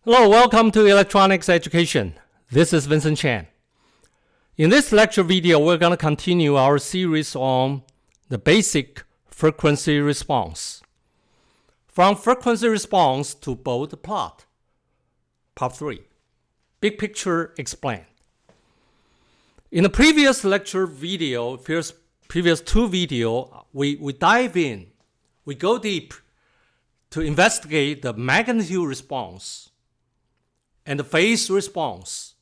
Hello, welcome to Electronics Education. This is Vincent Chang. In this lecture video, we're going to continue our series on the basic frequency response. From frequency response to Bode plot. Part 3. Big picture explained. In the previous lecture video, previous two videos, we dive in, we go deep to investigate the magnitude response and the phase response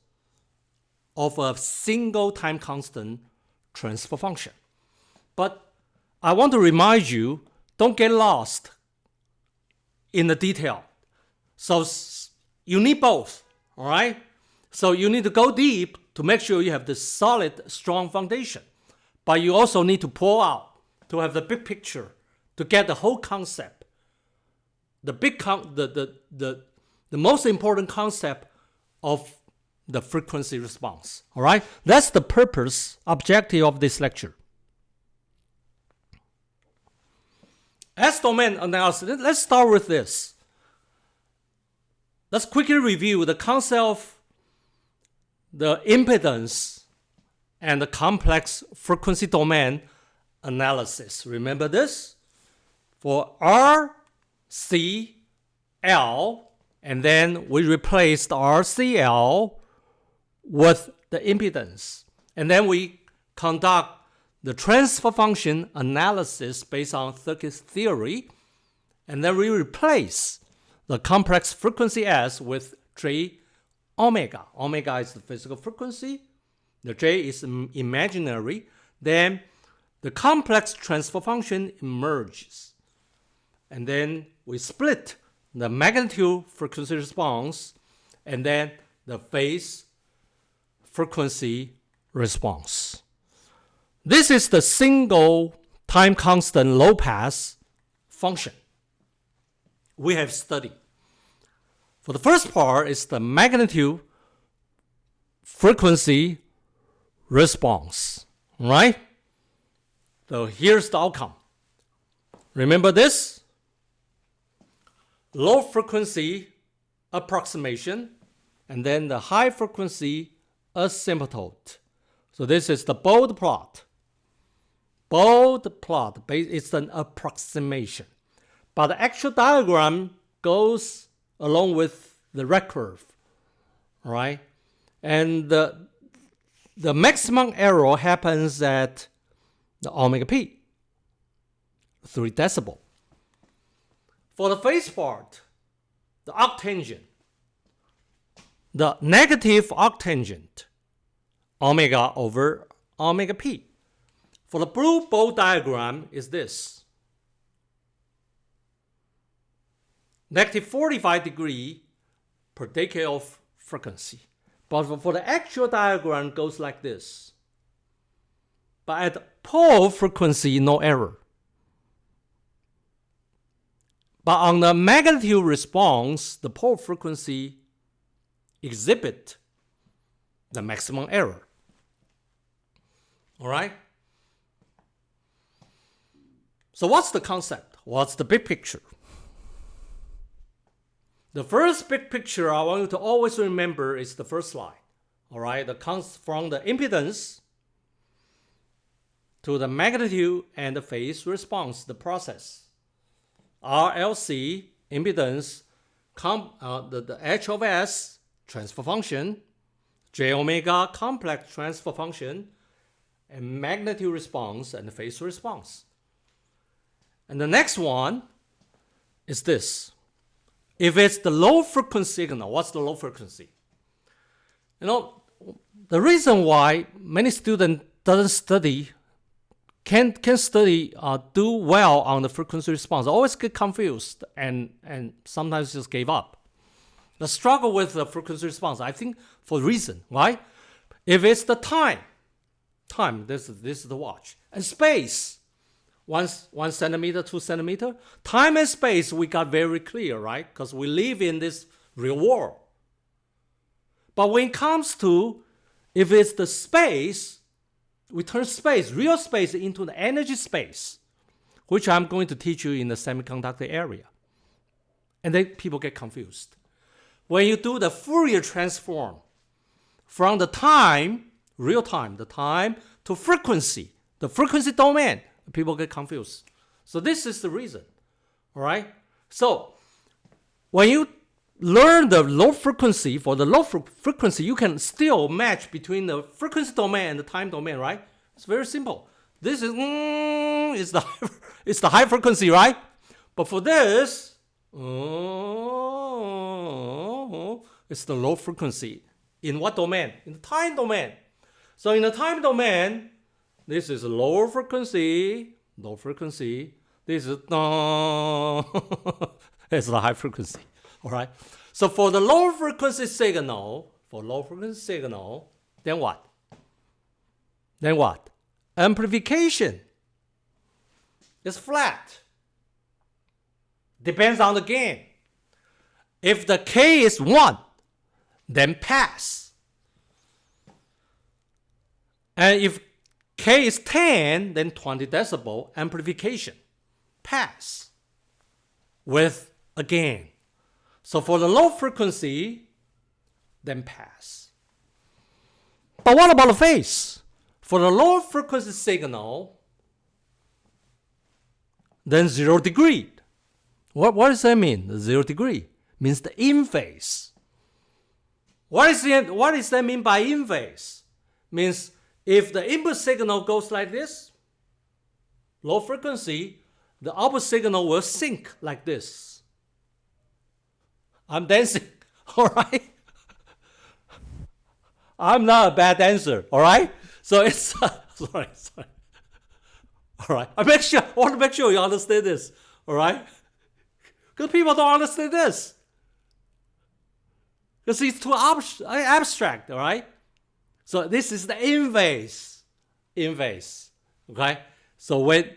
of a single time constant transfer function. But I want to remind you, don't get lost in the detail. So you need both, all right? So you need to go deep to make sure you have the solid, strong foundation. But you also need to pull out to have the big picture, to get the whole concept. The most important concept of the frequency response. All right? That's the purpose, objective of this lecture. S-domain analysis. Let's start with this. Let's quickly review the concept of the impedance and the complex frequency domain analysis. Remember this? For R, C, L, and then we replaced RCL with the impedance. And then we conduct the transfer function analysis based on circuit theory. And then we replace the complex frequency S with J omega. Omega is the physical frequency. The J is imaginary. Then the complex transfer function emerges. And then we split the magnitude frequency response and then the phase frequency response. This is the single time constant low pass function we have studied. For the first part is the magnitude frequency response, right? So here's the outcome. Remember this? Low frequency approximation, and then the high frequency asymptote. So this is the Bode plot. Bode plot, it's an approximation. But the actual diagram goes along with the red curve, right? And the maximum error happens at the omega p, 3 decibel. For the phase part, the arctangent, the negative arctangent, omega over omega p. For the blue Bode diagram is this. Negative 45 degree per decade of frequency. But for the actual diagram goes like this. But at pole frequency, no error. But on the magnitude response, the pole frequency exhibit the maximum error. All right? So what's the concept? What's the big picture? The first big picture I want you to always remember is the first slide. All right? From the impedance to the magnitude and the phase response, the process. RLC, impedance, the H of S, transfer function, J omega, complex transfer function, and magnitude response and phase response. And the next one is this. If it's the low frequency signal, what's the low frequency? You know, the reason why many students doesn't study can study, do well on the frequency response, always get confused and sometimes just gave up. The struggle with the frequency response, I think for reason, right? If it's the time, this is the watch, and space, 1 centimeter, 2 centimeter, time and space we got very clear, right? Because we live in this real world. But when it comes to, if it's the space, we turn space, real space, into the energy space, which I'm going to teach you in the semiconductor area. And then people get confused. when you do the Fourier transform from the time, real time, the time to frequency, the frequency domain, people get confused. So this is the reason, all right? So when you learn the low frequency, for the low frequency, you can still match between the frequency domain and the time domain, right? It's very simple. This is it's the high frequency, right? But for this, it's the low frequency. In what domain? In the time domain. So in the time domain, this is lower frequency, low frequency. This is it's the high frequency. All right. So for the low frequency signal, then what? Then what? Amplification is flat. Depends on the gain. If the K is 1, then pass. And if K is 10, then 20 decibel amplification. Pass with a gain. So for the low frequency, then pass. But what about the phase? For the low frequency signal, then 0 degree. What does that mean? The 0 degree means the in phase. What does that mean by in phase? Means if the input signal goes like this, low frequency, the output signal will sync like this. I'm dancing, all right? I'm not a bad dancer, all right? So it's, sorry. All right, I want to make sure you understand this, all right? Because people don't understand this. Because it's too abstract, all right? So this is the in phase, okay? So when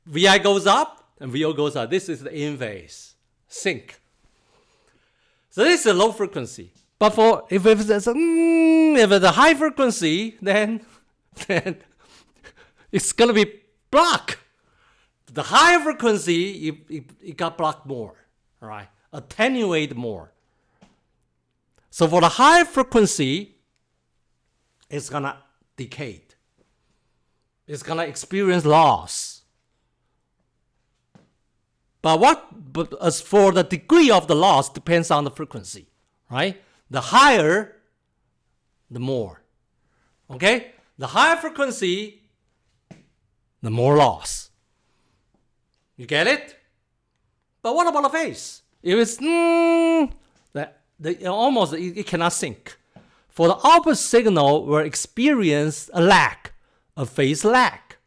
VI goes up and VO goes up, this is the in phase, sync. So this is a low frequency. But for if it's a high frequency, then it's gonna be blocked. The high frequency, it got blocked more, all right? Attenuate more. So for the high frequency, it's gonna decay. It's gonna experience loss. But as for the degree of the loss, depends on the frequency, right? The higher, the more. Okay? The higher frequency, the more loss. You get it? But what about the phase? If it's it cannot sync. For the output signal will experience a lag, a phase lag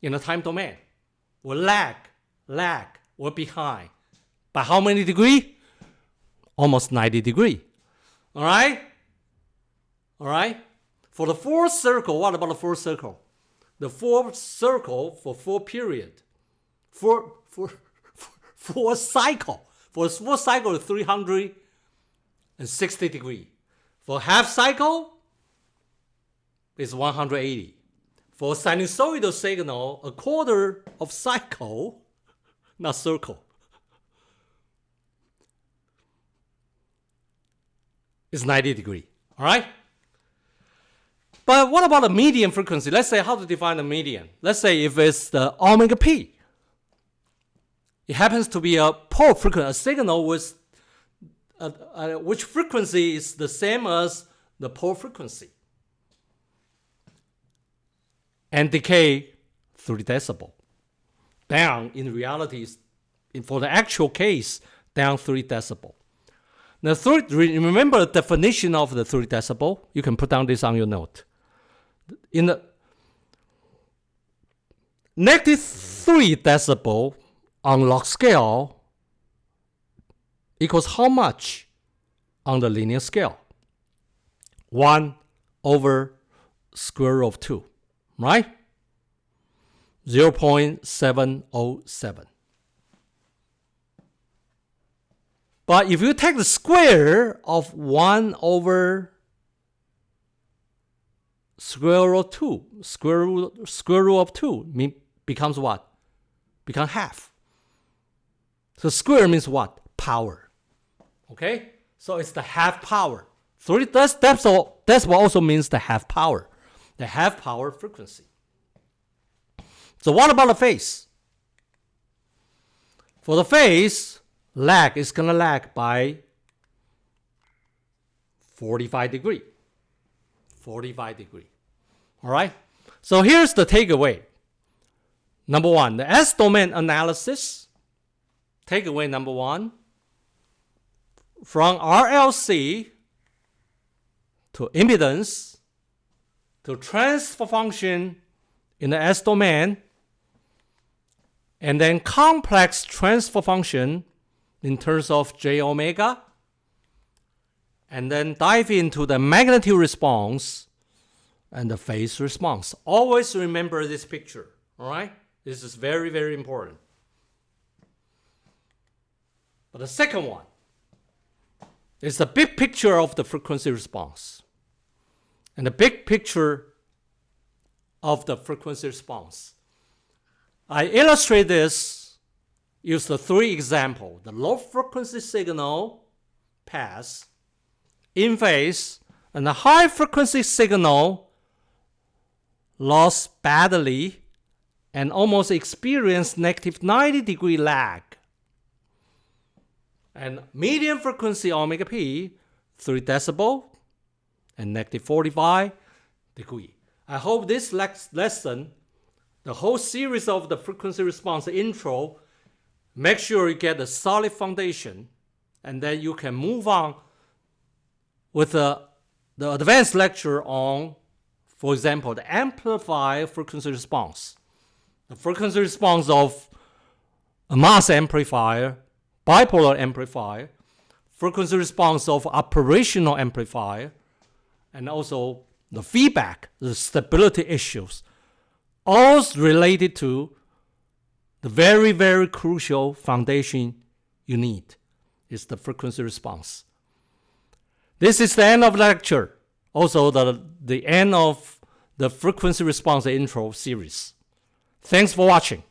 in the time domain. Will lag, or behind. By how many degree? Almost 90 degree. All right? For the fourth circle, what about the fourth circle? The fourth circle for four period. For cycle. For a full cycle is 360 degree. For half cycle, it's 180. For sinusoidal signal, a quarter of cycle, not circle, is 90 degree. All right? But what about the median frequency? Let's say how to define the median. Let's say if it's the omega p. It happens to be a pole frequency, a signal with which frequency is the same as the pole frequency. And decay 3 decibel. Down, in reality, for the actual case, down 3 decibel. Now, remember the definition of the 3 decibel? You can put down this on your note. In the -3 decibel on log scale equals how much on the linear scale? 1 over square root of 2, right? 0.707. But if you take the square of 1 over square root of 2, square root of 2 becomes what? Becomes half. So square means what? Power. Okay? So it's the half power. 3 decibel also means the half power. The half power frequency. So what about the phase? For the phase, lag is going to lag by 45 degree. 45 degree. All right? So here's the takeaway. Number 1, the S-domain analysis. Takeaway number 1. From RLC to impedance to transfer function in the S-domain, and then complex transfer function in terms of J omega, and then dive into the magnitude response and the phase response. Always remember this picture, all right? This is very, very important. But the second one is the big picture of the frequency response. And the big picture of the frequency response. I illustrate this, use the 3 examples. The low frequency signal pass in phase, and the high frequency signal lost badly and almost experienced negative 90 degree lag. And medium frequency omega p, 3 decibel and negative 45 degree. I hope this lesson, the whole series of the frequency response intro, make sure you get a solid foundation, and then you can move on with the advanced lecture on, for example, the amplified frequency response. The frequency response of a mass amplifier, bipolar amplifier, frequency response of operational amplifier, and also the feedback, the stability issues, all related to the very, very crucial foundation you need is the frequency response. This is the end of the lecture. Also the end of the frequency response intro series. Thanks for watching.